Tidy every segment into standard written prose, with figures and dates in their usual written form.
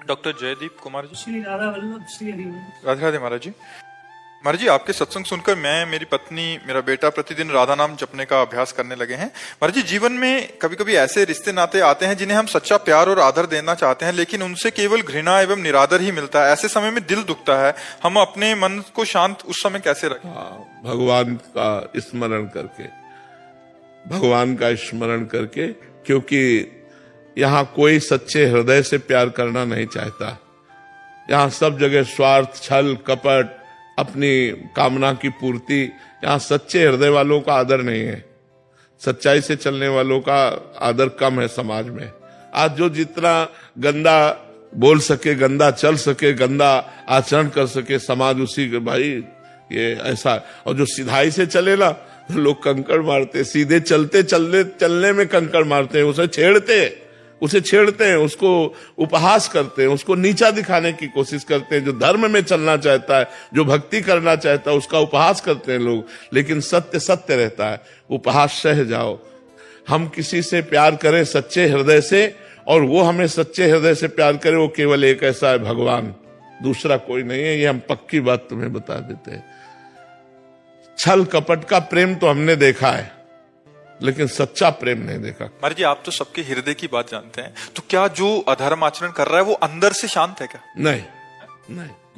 Doctor Jaideep Kumar ji. Shri Radha Vallabh Shri Harivansh. Radhe Radhe महाराज जी। महाराज जी, आपके सत्संग सुनकर मैं, मेरी पत्नी, मेरा बेटा प्रतिदिन राधा नाम जपने का अभ्यास करने लगे हैं। महाराज जी, जीवन में कभी कभी ऐसे रिश्ते नाते आते हैं जिन्हें हम सच्चा प्यार और आदर देना चाहते हैं, लेकिन उनसे केवल घृणा एवं निरादर ही मिलता है। ऐसे समय में दिल दुखता है। हम अपने मन को शांत उस समय कैसे रखें? भगवान का स्मरण करके, भगवान का स्मरण करके, क्योंकि यहाँ कोई सच्चे हृदय से प्यार करना नहीं चाहता। यहाँ सब जगह स्वार्थ, छल, कपट, अपनी कामना की पूर्ति। यहाँ सच्चे हृदय वालों का आदर नहीं है। सच्चाई से चलने वालों का आदर कम है समाज में। आज जो जितना गंदा बोल सके, गंदा चल सके, गंदा आचरण कर सके, समाज उसी के, भाई ये ऐसा। और जो सिधाई से चले ना, तो लोग कंकड़ मारते, सीधे चलते चलने में कंकड़ मारते हैं, उसे छेड़ते हैं, उसको उपहास करते हैं, उसको नीचा दिखाने की कोशिश करते हैं। जो धर्म में चलना चाहता है, जो भक्ति करना चाहता है, उसका उपहास करते हैं लोग। लेकिन सत्य सत्य रहता है। उपहास सह जाओ। हम किसी से प्यार करें सच्चे हृदय से, और वो हमें सच्चे हृदय से प्यार करे, वो केवल एक ऐसा है, भगवान, दूसरा कोई नहीं है। ये हम पक्की बात तुम्हें बता देते हैं। छल कपट का प्रेम तो हमने देखा है, लेकिन सच्चा प्रेम नहीं देखा। महाराज जी, आप तो सबके हृदय की बात जानते हैं, तो क्या जो अधर्म आचरण कर रहा है वो अंदर से शांत है क्या? नहीं,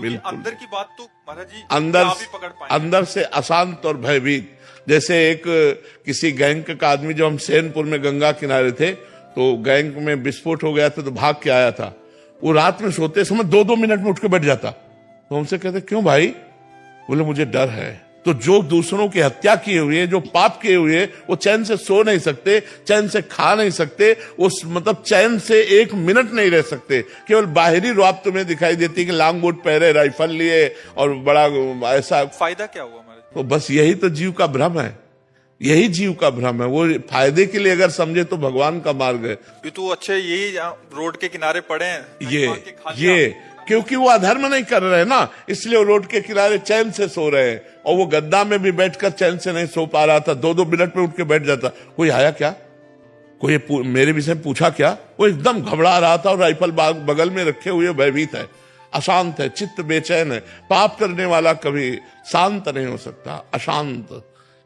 बिल्कुल। अंदर की बात तो महाराज जी अंदर से अशांत और भयभीत। जैसे एक किसी गैंग का आदमी, जो हम सैनपुर में गंगा किनारे थे, तो गैंग में विस्फोट हो गया था, तो भाग के आया था। वो रात में सोते समय 2-2 मिनट में उठ के बैठ जाता। तो हमसे कहते, क्यों भाई? बोले, मुझे डर है। तो जो दूसरों की हत्या किए हुए, जो पाप किए हुए, वो चैन से सो नहीं सकते, चैन से खा नहीं सकते, उस मतलब चैन से 1 मिनट नहीं रह सकते। केवल बाहरी रुआब तुम्हें दिखाई देती कि लांग बूट पहरे, राइफल लिए और बड़ा ऐसा। फायदा क्या हुआ हमारे? तो बस यही तो जीव का भ्रम है। यही जीव का भ्रम है। वो फायदे के लिए अगर समझे तो भगवान का मार्ग है। ये तो अच्छे, यही रोड के किनारे पड़े हैं, ये क्योंकि वो अधर्म नहीं कर रहे हैं ना, इसलिए वो रोड के किनारे चैन से सो रहे हैं। और वो गद्दा में भी बैठकर चैन से नहीं सो पा रहा था, 2-2 मिनट में उठ के बैठ जाता। कोई आया क्या, कोई मेरे विषय में पूछा क्या? वो एकदम घबरा रहा था और राइफल बगल में रखे हुए भयभीत है, अशांत है, चित्त बेचैन है। पाप करने वाला कभी शांत नहीं हो सकता। अशांत,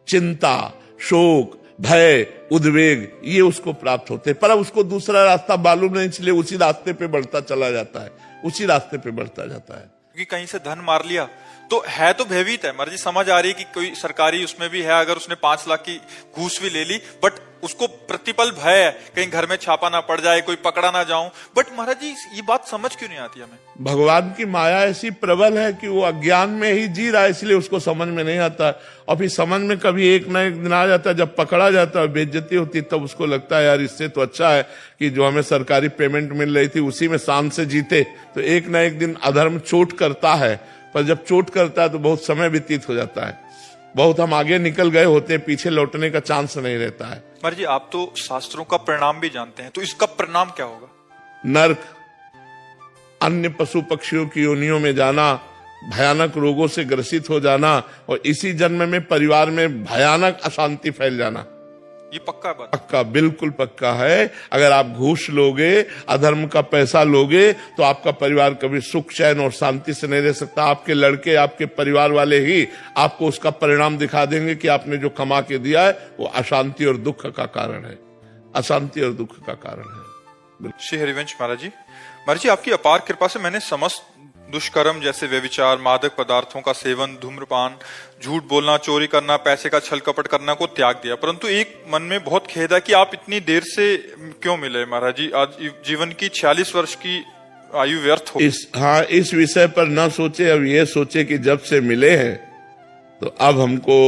चिंता, शोक, भय, उद्वेग, ये उसको प्राप्त होते। पर अब उसको दूसरा रास्ता मालूम नहीं, इसलिए उसी रास्ते पे बढ़ता चला जाता है, उसी रास्ते पे बढ़ता जाता है। क्योंकि कहीं से धन मार लिया तो है, तो भयभीत है। मर्जी समझ आ रही है कि कोई सरकारी उसमें भी है, अगर उसने 5 लाख की घूस भी ले ली, बट उसको प्रतिपल भय है कहीं घर में छापा ना पड़ जाए, कोई पकड़ा ना जाऊं। बट महाराज जी, ये बात समझ क्यों नहीं आती हमें? भगवान की माया ऐसी प्रबल है कि वो अज्ञान में ही जी रहा है, इसलिए उसको समझ में नहीं आता। और फिर समझ में कभी एक ना एक दिन आ जाता है, जब पकड़ा जाता है, बेइज्जती होती, तब उसको लगता है यार इससे तो अच्छा है कि जो हमें सरकारी पेमेंट मिल रही थी उसी में शांत से जीते। तो एक ना एक दिन अधर्म चोट करता है, पर जब चोट करता है तो बहुत समय व्यतीत हो जाता है। बहुत हम आगे निकल गए होते, पीछे लौटने का चांस नहीं रहता है। महाराज जी, आप तो शास्त्रों का परिणाम भी जानते हैं, तो इसका परिणाम क्या होगा? नरक, अन्य पशु पक्षियों की योनियों में जाना, भयानक रोगों से ग्रसित हो जाना, और इसी जन्म में परिवार में भयानक अशांति फैल जाना। ये पक्का बात? पक्का, बिल्कुल पक्का है। अगर आप घूस लोगे, अधर्म का पैसा लोगे, तो आपका परिवार कभी सुख, चैन और शांति से नहीं रह सकता। आपके लड़के, आपके परिवार वाले ही आपको उसका परिणाम दिखा देंगे कि आपने जो कमा के दिया है वो अशांति और दुख का कारण है। अशांति और दुख का कारण है। श्री हरिवंश महाराज जी, आपकी अपार कृपा से मैंने समस्त दुष्कर्म जैसे व्यभिचार, मादक पदार्थों का सेवन, धूम्रपान, झूठ बोलना, चोरी करना, पैसे का छल कपट करना को त्याग दिया। परंतु एक मन में बहुत खेद है कि आप इतनी देर से क्यों मिले महाराज जी? आज जीवन की 46 वर्ष की आयु व्यर्थ हो। इस विषय पर ना सोचे, अब ये सोचे कि जब से मिले हैं तो अब हमको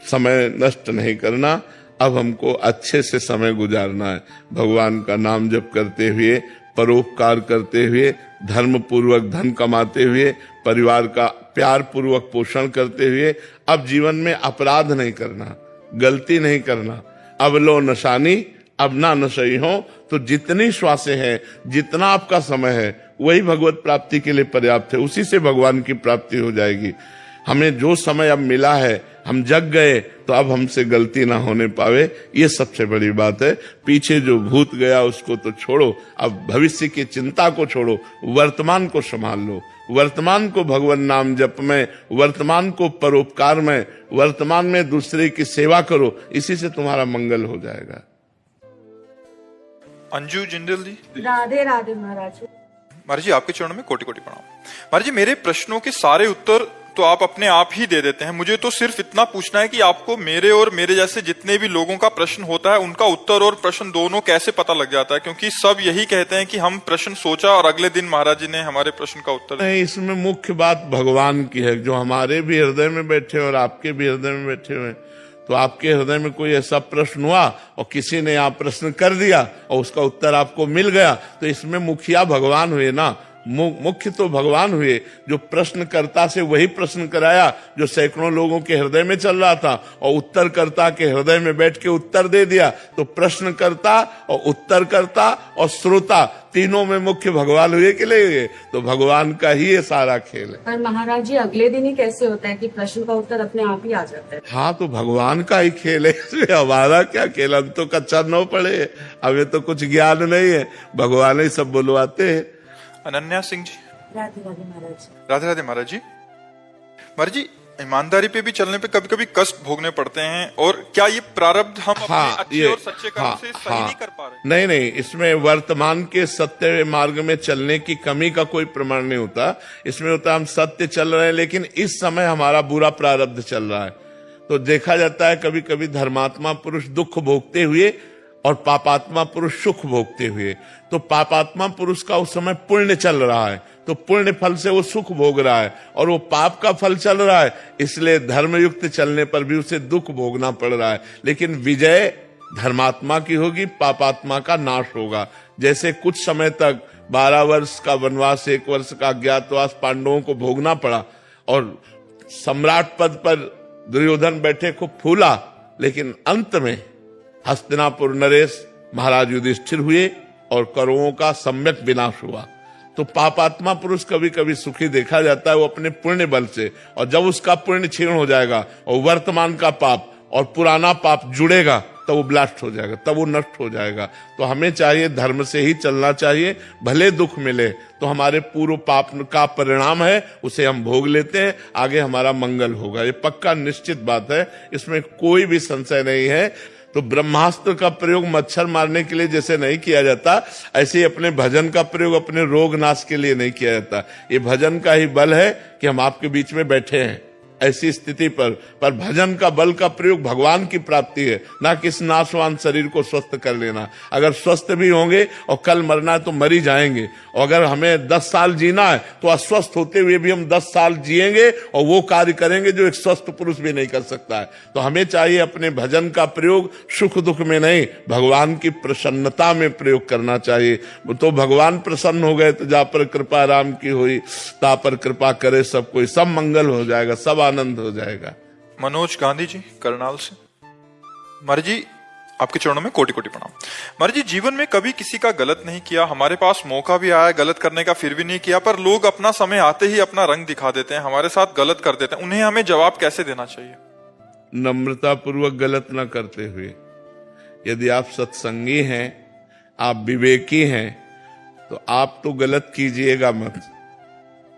समय नष्ट नहीं करना, अब हमको अच्छे से समय गुजारना है। भगवान का नाम जप करते हुए, परोपकार करते हुए, धर्म पूर्वक धन कमाते हुए, परिवार का प्यार पूर्वक पोषण करते हुए, अब जीवन में अपराध नहीं करना, गलती नहीं करना। अब लो नशानी, अब ना नशई हो। तो जितनी श्वासें हैं, जितना आपका समय है, वही भगवत प्राप्ति के लिए पर्याप्त है। उसी से भगवान की प्राप्ति हो जाएगी। हमें जो समय अब मिला है, हम जग गए तो अब हमसे गलती ना होने पावे, ये सबसे बड़ी बात है। पीछे जो भूत गया उसको तो छोड़ो, अब भविष्य की चिंता को छोड़ो, वर्तमान को संभाल लो। वर्तमान को भगवान नाम जप में, वर्तमान को परोपकार में, वर्तमान में दूसरे की सेवा करो, इसी से तुम्हारा मंगल हो जाएगा। अंजू जिंदल जी। राधे राधे महाराज। महाराज जी आपके चरणों में कोटि कोटि प्रणाम। महाराज जी मेरे प्रश्नों के सारे उत्तर तो आप अपने आप ही दे देते हैं, मुझे तो सिर्फ इतना पूछना है कि आपको मेरे और मेरे जैसे जितने भी लोगों का प्रश्न होता है उनका उत्तर और प्रश्न दोनों कैसे पता लग जाता है, क्योंकि सब यही कहते हैं कि हम प्रश्न सोचा और अगले दिन महाराज जी ने हमारे प्रश्न का उत्तर नहीं, इसमें मुख्य बात भगवान की है, जो हमारे भी हृदय में बैठे और आपके भी हृदय में बैठे हुए। तो आपके हृदय में कोई ऐसा प्रश्न हुआ और किसी ने आप प्रश्न कर दिया और उसका उत्तर आपको मिल गया, तो इसमें मुखिया भगवान हुए ना, मुख्य तो भगवान हुए। जो प्रश्नकर्ता से वही प्रश्न कराया जो सैकड़ों लोगों के हृदय में चल रहा था, और उत्तरकर्ता के हृदय में बैठ के उत्तर दे दिया। तो प्रश्नकर्ता और उत्तरकर्ता और श्रोता तीनों में मुख्य भगवान हुए कि नहीं हुए? तो भगवान का ही ये सारा खेल है। पर महाराज जी अगले दिन ही कैसे होता है कि प्रश्न का उत्तर अपने आप ही आ जाता है? हाँ, तो भगवान का ही खेल है, इसमें हमारा क्या खेल? हम तो कच्चा न पड़े, हमें तो कुछ ज्ञान नहीं है, भगवान ही सब बुलवाते हैं। अनन्या सिंह जी। राधे राधे महाराज। राधे राधे महाराज जी। महाराज जी ईमानदारी पे भी चलने पे कभी कभी कष्ट भोगने पड़ते हैं, और क्या ये प्रारब्ध हम अपने अच्छे और सच्चे कर्म से सही नहीं कर पा रहे? नहीं नहीं, इसमें वर्तमान के सत्य मार्ग में चलने की कमी का कोई प्रमाण नहीं होता। इसमें होता हम सत्य चल रहे हैं, लेकिन इस समय हमारा बुरा प्रारब्ध चल रहा है। तो देखा जाता है कभी कभी धर्मात्मा पुरुष दुख भोगते हुए और पापात्मा पुरुष सुख भोगते हुए। तो पापात्मा पुरुष का उस समय पुण्य चल रहा है, तो पुण्य फल से वो सुख भोग रहा है, और वो पाप का फल चल रहा है, इसलिए धर्मयुक्त चलने पर भी उसे दुख भोगना पड़ रहा है। लेकिन विजय धर्मात्मा की होगी, पापात्मा का नाश होगा। जैसे कुछ समय तक 12 वर्ष का वनवास, 1 वर्ष का अज्ञातवास पांडवों को भोगना पड़ा, और सम्राट पद पर दुर्योधन बैठे खूब फूला, लेकिन अंत में हस्तिनापुर नरेश महाराज युधिष्ठिर हुए और कौरवों का सम्यक विनाश हुआ। तो पापात्मा पुरुष कभी कभी सुखी देखा जाता है वो अपने पुण्य बल से, और जब उसका पुण्य क्षीण हो जाएगा और वर्तमान का पाप और पुराना पाप जुड़ेगा, तब वो ब्लास्ट हो जाएगा, तब वो नष्ट हो जाएगा। तो हमें चाहिए धर्म से ही चलना चाहिए, भले दुख मिले तो हमारे पूर्व पाप का परिणाम है, उसे हम भोग लेते हैं, आगे हमारा मंगल होगा। ये पक्का निश्चित बात है, इसमें कोई भी संशय नहीं है। तो ब्रह्मास्त्र का प्रयोग मच्छर मारने के लिए जैसे नहीं किया जाता, ऐसे ही अपने भजन का प्रयोग अपने रोग नाश के लिए नहीं किया जाता। ये भजन का ही बल है कि हम आपके बीच में बैठे हैं ऐसी स्थिति पर भजन का बल का प्रयोग भगवान की प्राप्ति है, ना कि इस नाशवान शरीर को स्वस्थ कर लेना। अगर स्वस्थ भी होंगे और कल मरना है तो मर ही जाएंगे, और अगर हमें 10 साल जीना है तो अस्वस्थ होते हुए भी हम 10 साल जिएंगे और वो कार्य करेंगे जो एक स्वस्थ पुरुष भी नहीं कर सकता है। तो हमें चाहिए अपने भजन का प्रयोग सुख दुख में नहीं, भगवान की प्रसन्नता में प्रयोग करना चाहिए। तो भगवान प्रसन्न हो गए तो जा पर कृपा राम की हुई, ता पर कृपा करे सब कोई, सब मंगल हो जाएगा, सब आनंद हो जाएगा। मनोज गांधी जी करनाल से। महाराज जी आपके चरणों में कोटि कोटि प्रणाम। महाराज जी जीवन में कभी किसी का गलत नहीं किया, हमारे पास मौका भी आया गलत करने का, फिर भी नहीं किया, पर लोग अपना समय आते ही अपना रंग दिखा देते हैं, हमारे साथ गलत कर देते हैं, उन्हें हमें जवाब कैसे देना चाहिए? नम्रता पूर्वक गलत न करते हुए। यदि आप सत्संगी हैं, आप विवेकी हैं, तो आप तो गलत कीजिएगा मत,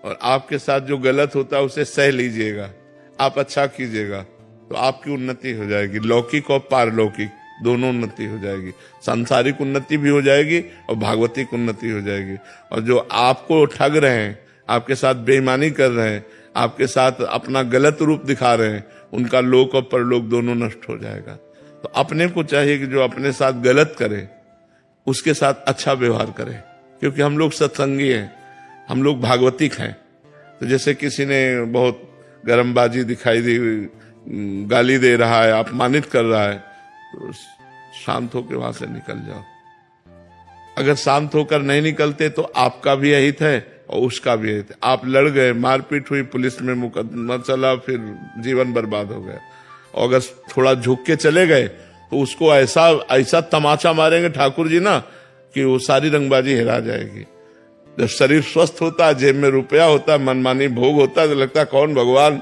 और आपके साथ जो गलत होता है उसे सह लीजिएगा। आप अच्छा कीजिएगा तो आपकी उन्नति हो जाएगी, लौकिक और पारलौकिक दोनों उन्नति हो जाएगी। सांसारिक उन्नति भी हो जाएगी और भागवतिक उन्नति हो जाएगी। और जो आपको ठग रहे हैं, आपके साथ बेईमानी कर रहे हैं, आपके साथ अपना गलत रूप दिखा रहे हैं, उनका लोक और परलोक दोनों नष्ट हो जाएगा। तो अपने को चाहिए कि जो अपने साथ गलत करे उसके साथ अच्छा व्यवहार करे, क्योंकि हम लोग सत्संगी हैं, हम लोग भागवतिक हैं। तो जैसे किसी ने बहुत गरमबाजी दिखाई दी, गाली दे रहा है, अपमानित कर रहा है, तो शांत होकर वहां से निकल जाओ। अगर शांत होकर नहीं निकलते तो आपका भी अहित है और उसका भी अहित है। आप लड़ गए, मारपीट हुई, पुलिस में मुकदमा चला, फिर जीवन बर्बाद हो गया। और अगर थोड़ा झुक के चले गए तो उसको ऐसा तमाचा मारेंगे ठाकुर जी ना कि वो सारी रंगबाजी हिला जाएगी। जब शरीर स्वस्थ होता है, जेब में रुपया होता है, मनमानी भोग होता है, तो लगता है कौन भगवान,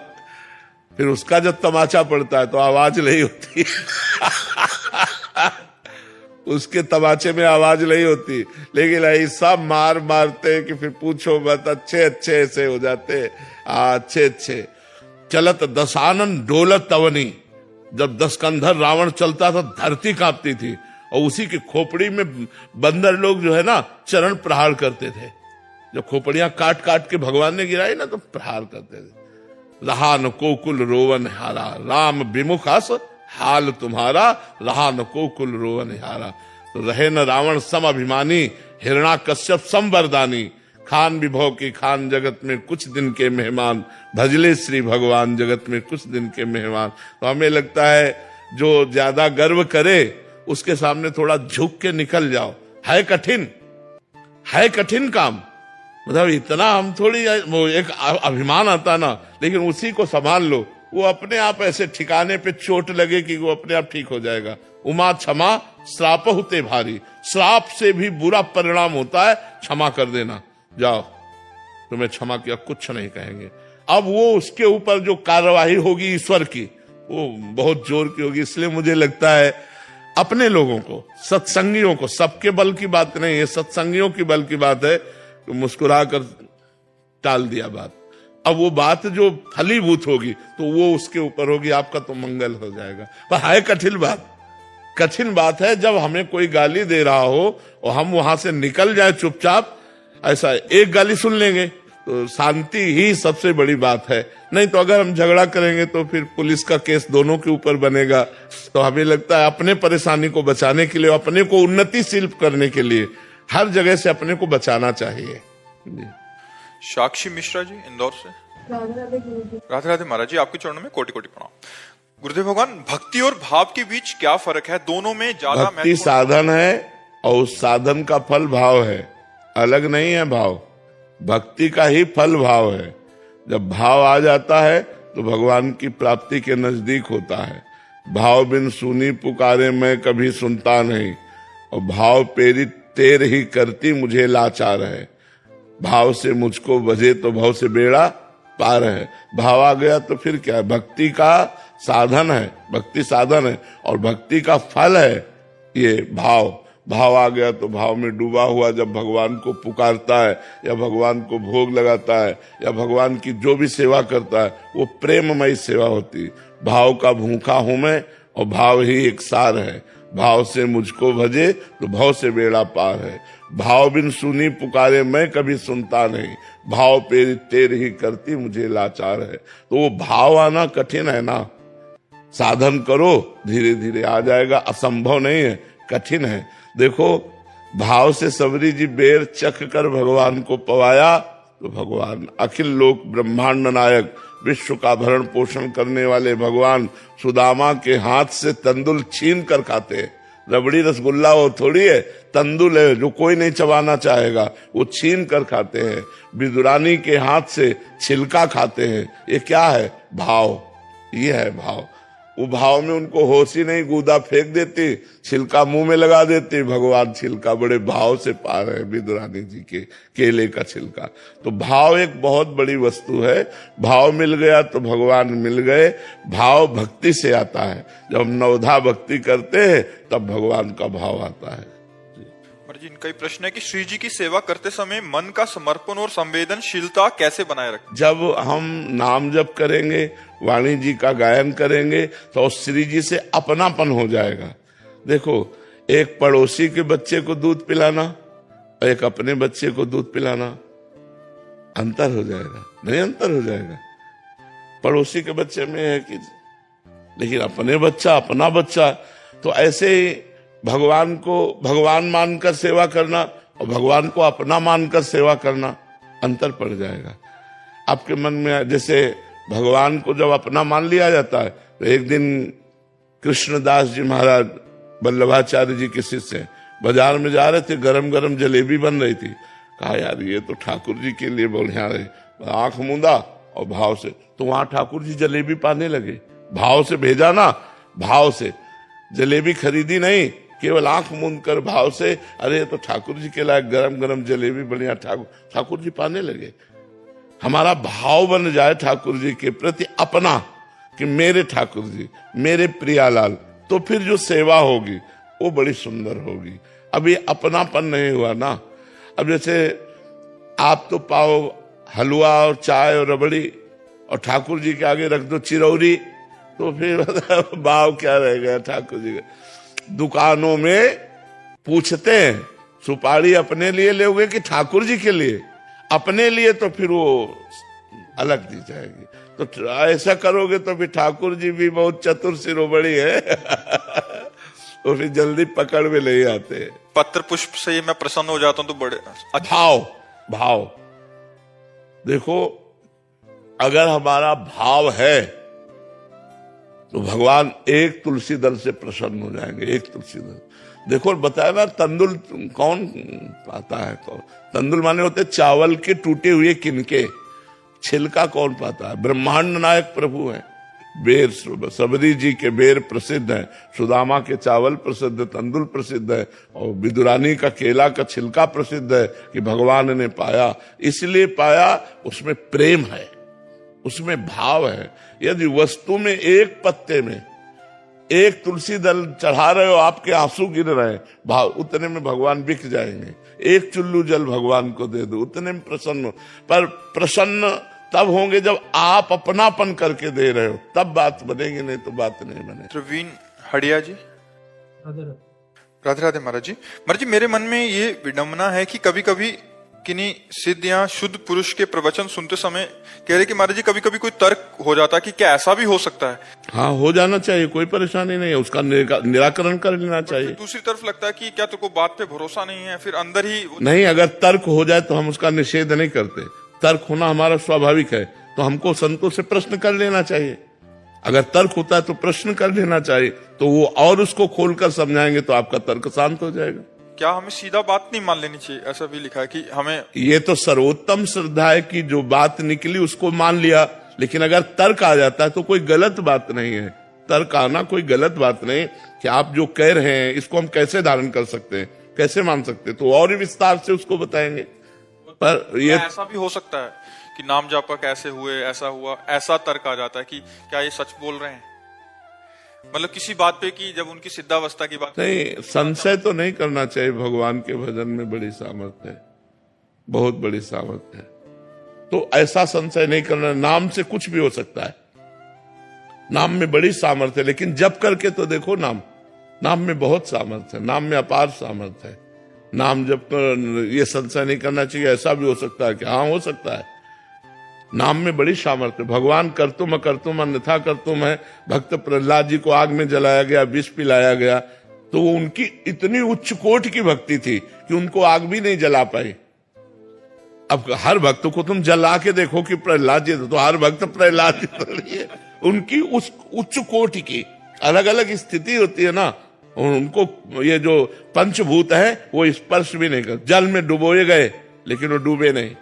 फिर उसका जब तमाचा पड़ता है तो आवाज नहीं होती उसके तमाचे में आवाज नहीं होती, लेकिन ऐसा मार मारते कि फिर पूछो मत, अच्छे अच्छे ऐसे हो जाते, अच्छे अच्छे। चलत दशानन डोलत तवनी, जब 10 कंधर रावण चलता था धरती कांपती थी, और उसी की खोपड़ी में बंदर लोग जो है ना चरण प्रहार करते थे। जब खोपड़ियां काट काट के भगवान ने गिराई ना तो प्रहार करते थे। रहा न कोकुल रोवन हारा, राम विमुखास हाल तुम्हारा, रहा न कोकुल रोवन हारा। तो रहे न रावण सम अभिमानी, हिरणा कश्यप सम वरदानी, खान विभव की खान जगत में कुछ दिन के मेहमान, भजले श्री भगवान जगत में कुछ दिन के मेहमान। तो हमें लगता है जो ज्यादा गर्व करे उसके सामने थोड़ा झुक के निकल जाओ। है कठिन काम, मतलब इतना हम थोड़ी, वो एक अभिमान आता ना, लेकिन उसी को संभाल लो, वो अपने आप ऐसे ठिकाने पे चोट लगे कि वो अपने आप ठीक हो जाएगा। उमा क्षमा श्राप होते भारी, श्राप से भी बुरा परिणाम होता है क्षमा कर देना। जाओ तुम्हें क्षमा किया, कुछ नहीं कहेंगे। अब वो उसके ऊपर जो कार्यवाही होगी ईश्वर की, वो बहुत जोर की होगी। इसलिए मुझे लगता है अपने लोगों को, सत्संगियों को, सबके बल की बात नहीं है, सत्संगियों की बल की बात है, तो मुस्कुरा कर टाल दिया बात। अब वो बात जो फलीभूत होगी तो वो उसके ऊपर होगी, आपका तो मंगल हो जाएगा। पर है कठिन बात है जब हमें कोई गाली दे रहा हो और हम वहां से निकल जाए चुपचाप। ऐसा एक गाली सुन लेंगे तो शांति ही सबसे बड़ी बात है, नहीं तो अगर हम झगड़ा करेंगे तो फिर पुलिस का केस दोनों के ऊपर बनेगा। तो हमें लगता है अपने परेशानी को बचाने के लिए, अपने को उन्नतिशील करने के लिए हर जगह से अपने को बचाना चाहिए। साक्षी मिश्रा जी इंदौर से। राधे राधे महाराज जी, आपके चरणों में कोटि कोटि प्रणाम। गुरुदेव भगवान, भक्ति और भाव के बीच क्या फर्क है? दोनों में ज्यादा भक्ति साधन है और उस साधन का फल भाव है, अलग नहीं है। भाव भक्ति का ही फल भाव है। जब भाव आ जाता है तो भगवान की प्राप्ति के नजदीक होता है। भाव बिन सुनी पुकारे मैं कभी सुनता नहीं, और भाव प्रेरित तेर ही करती मुझे लाचार है। भाव से मुझको बजे तो भाव से बेड़ा पार है। भाव आ गया तो फिर क्या है? भक्ति का साधन है, भक्ति साधन है, और भक्ति का फल है ये भाव। भाव आ गया तो भाव में डूबा हुआ जब भगवान को पुकारता है या भगवान को भोग लगाता है या भगवान की जो भी सेवा करता है वो प्रेममयी सेवा होती है। भाव का भूखा हूं मैं और भाव ही एक सार है। भाव से मुझको भजे तो भाव से बेड़ा पार है। भाव बिन सुनी पुकारे मैं कभी सुनता नहीं, भाव प्रेरित तेर ही करती मुझे लाचार है। तो वो भाव आना कठिन है ना, साधन करो धीरे धीरे आ जाएगा, असंभव नहीं है, कठिन है। देखो भाव से सबरी जी बेर चख कर भगवान को पवाया तो भगवान अखिल लोक ब्रह्मांड नायक विश्व का भरण पोषण करने वाले भगवान सुदामा के हाथ से तंदुल छीन कर खाते हैं। रबड़ी रसगुल्ला वो थोड़ी है, तंदुल है जो कोई नहीं चबाना चाहेगा, वो छीन कर खाते हैं। विदुरानी के हाथ से छिलका खाते हैं। ये क्या है? भाव। ये है भाव। वो भाव में उनको होश ही नहीं, गूदा फेंक देती, छिलका मुंह में लगा देती। भगवान छिलका बड़े भाव से पा रहे हैं, विदुरानी जी के केले का छिलका। तो भाव एक बहुत बड़ी वस्तु है। भाव मिल गया तो भगवान मिल गए। भाव भक्ति से आता है। जब हम नवधा भक्ति करते हैं तब भगवान का भाव आता है। जी, इनका ही प्रश्न है कि श्री जी की सेवा करते समय मन का समर्पण और संवेदनशीलता कैसे बनाए रखें? जब हम नाम जप करेंगे, वाणी जी का गायन करेंगे तो श्री जी से अपनापन हो जाएगा। देखो, एक पड़ोसी के बच्चे को दूध पिलाना और एक अपने बच्चे को दूध पिलाना, अंतर हो जाएगा? नहीं, अंतर हो जाएगा। पड़ोसी के बच्चे में है कि, लेकिन अपने बच्चा, अपना बच्चा, तो ऐसे ही भगवान को भगवान मानकर सेवा करना और भगवान को अपना मानकर सेवा करना, अंतर पड़ जाएगा आपके मन में। जैसे भगवान को जब अपना मान लिया जाता है तो एक दिन कृष्णदास जी महाराज वल्लभाचार्य जी के शिष्य बाजार में जा रहे थे, गरम गरम जलेबी बन रही थी। कहा यार ये तो ठाकुर जी के लिए बढ़िया रहे। आंख मूंदा और भाव से, तो वहां ठाकुर जी जलेबी पाने लगे। भाव से भेजा ना, भाव से जलेबी खरीदी नहीं, केवल आंख मूंद कर भाव से, अरे तो ठाकुर जी के लायक गरम गरम जलेबी बढ़िया, ठाकुर जी पाने लगे। हमारा भाव बन जाए ठाकुर जी के प्रति अपना, कि मेरे ठाकुर जी, मेरे प्रियालाल, तो फिर जो सेवा होगी वो बड़ी सुंदर होगी। अब ये अपनापन नहीं हुआ ना। अब जैसे आप तो पाओ हलवा और चाय और रबड़ी और ठाकुर जी के आगे रख दो चिरौरी, तो फिर भाव क्या रह गया ठाकुर जी का। दुकानों में पूछते हैं सुपारी अपने लिए लोगे कि ठाकुर जी के लिए? अपने लिए तो फिर वो अलग दी जाएगी। तो ऐसा करोगे तो फिर ठाकुर जी भी बहुत चतुर सिरोबड़ी है तो फिर जल्दी पकड़ में नहीं आते। पत्र पुष्प से ही मैं प्रसन्न हो जाता हूं तो बड़े भाव देखो, अगर हमारा भाव है तो भगवान एक तुलसी दल से प्रसन्न हो जाएंगे। एक तुलसी दल देखो, बताया ना, तंदुल कौन पाता है? कौन? तंदुल माने होते चावल के टूटे हुए किनके, छिलका कौन पाता है? ब्रह्मांड नायक प्रभु है। बेर, सबरी जी के बेर प्रसिद्ध है, सुदामा के चावल प्रसिद्ध, तंदुल प्रसिद्ध है, और विदुरानी का केला का छिलका प्रसिद्ध है कि भगवान ने पाया। इसलिए पाया, उसमें प्रेम है, उसमें भाव है। यदि वस्तु में एक पत्ते में एक तुलसी दल चढ़ा रहे हो, आपके आंसू गिर रहे हैं, भाव उतने में भगवान बिक जाएंगे। एक चुल्लू जल भगवान को दे दो, उतने में प्रसन्न हो। पर प्रसन्न तब होंगे जब आप अपनापन करके दे रहे हो, तब बात बनेगी, नहीं तो बात नहीं बने। प्रवीण हड़िया जी, राधे राधे महाराज जी। महाराज जी, मेरे मन में ये विडंबना है कि कभी कभी किन्हीं सिद्ध या शुद्ध पुरुष के प्रवचन सुनते समय कह रहे कि महाराज जी कभी कभी कोई तर्क हो जाता है कि क्या ऐसा भी हो सकता है? हाँ, हो जाना चाहिए, कोई परेशानी नहीं है, उसका निराकरण कर लेना चाहिए। दूसरी तरफ लगता है कि क्या तुमको बात पे भरोसा नहीं है, फिर अंदर ही नहीं, अगर तर्क हो जाए तो हम उसका निषेध नहीं करते। तर्क होना हमारा स्वाभाविक है, तो हमको संतों से प्रश्न कर लेना चाहिए। अगर तर्क होता है तो प्रश्न कर लेना चाहिए, तो वो और उसको खोलकर समझाएंगे तो आपका तर्क शांत हो जाएगा। क्या हमें सीधा बात नहीं मान लेनी चाहिए? ऐसा भी लिखा है कि हमें, ये तो सर्वोत्तम श्रद्धा है कि जो बात निकली उसको मान लिया, लेकिन अगर तर्क आ जाता है तो कोई गलत बात नहीं है। तर्क आना कोई गलत बात नहीं कि आप जो कह रहे हैं इसको हम कैसे धारण कर सकते हैं, कैसे मान सकते हैं, तो और विस्तार से उसको बताएंगे। पर ये ऐसा भी हो सकता है कि नाम जापक ऐसे हुए, ऐसा हुआ, ऐसा तर्क आ जाता है कि क्या ये सच बोल रहे हैं, मतलब किसी बात पे कि जब उनकी सिद्धावस्था की बात नहीं, संशय तो नहीं करना चाहिए। भगवान के भजन में बड़ी सामर्थ्य है, बहुत बड़ी सामर्थ्य है, तो ऐसा संशय नहीं करना। नाम से कुछ भी हो सकता है, नाम में बड़ी सामर्थ्य है, लेकिन जप करके तो देखो, नाम में बहुत सामर्थ्य है, नाम में अपार सामर्थ्य है। नाम जप कर ये संशय नहीं करना चाहिए, ऐसा भी हो सकता है कि हाँ हो सकता है। नाम में बड़ी सामर्थ्य। भगवान करतुम अकर्तुम अन्यथा करतुम है। भक्त प्रहलाद जी को आग में जलाया गया, विष पिलाया गया, तो उनकी इतनी उच्च कोटि की भक्ति थी कि उनको आग भी नहीं जला पाई। अब हर भक्त को तुम जला के देखो कि प्रहलाद जी, तो हर भक्त प्रहलाद जी तो नहीं है। उनकी उस उच्च कोटि की अलग अलग स्थिति होती है ना। उनको ये जो पंचभूत है वो स्पर्श भी नहीं कर। जल में डुबोए गए लेकिन वो डूबे नहीं,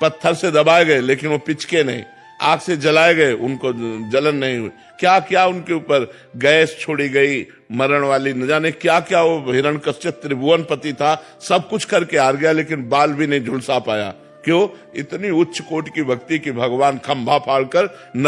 पत्थर से दबाए गए लेकिन वो पिचके नहीं, आग से जलाए गए उनको जलन नहीं हुई। क्या क्या उनके ऊपर गैस छोड़ी गई मरण वाली, न जाने क्या क्या। वो हिरण्यकश्यप त्रिभुवनपति था, सब कुछ करके हार गया लेकिन बाल भी नहीं झुलसा पाया। क्यों? इतनी उच्च कोटि की भक्ति की भगवान खंभा फाड़कर न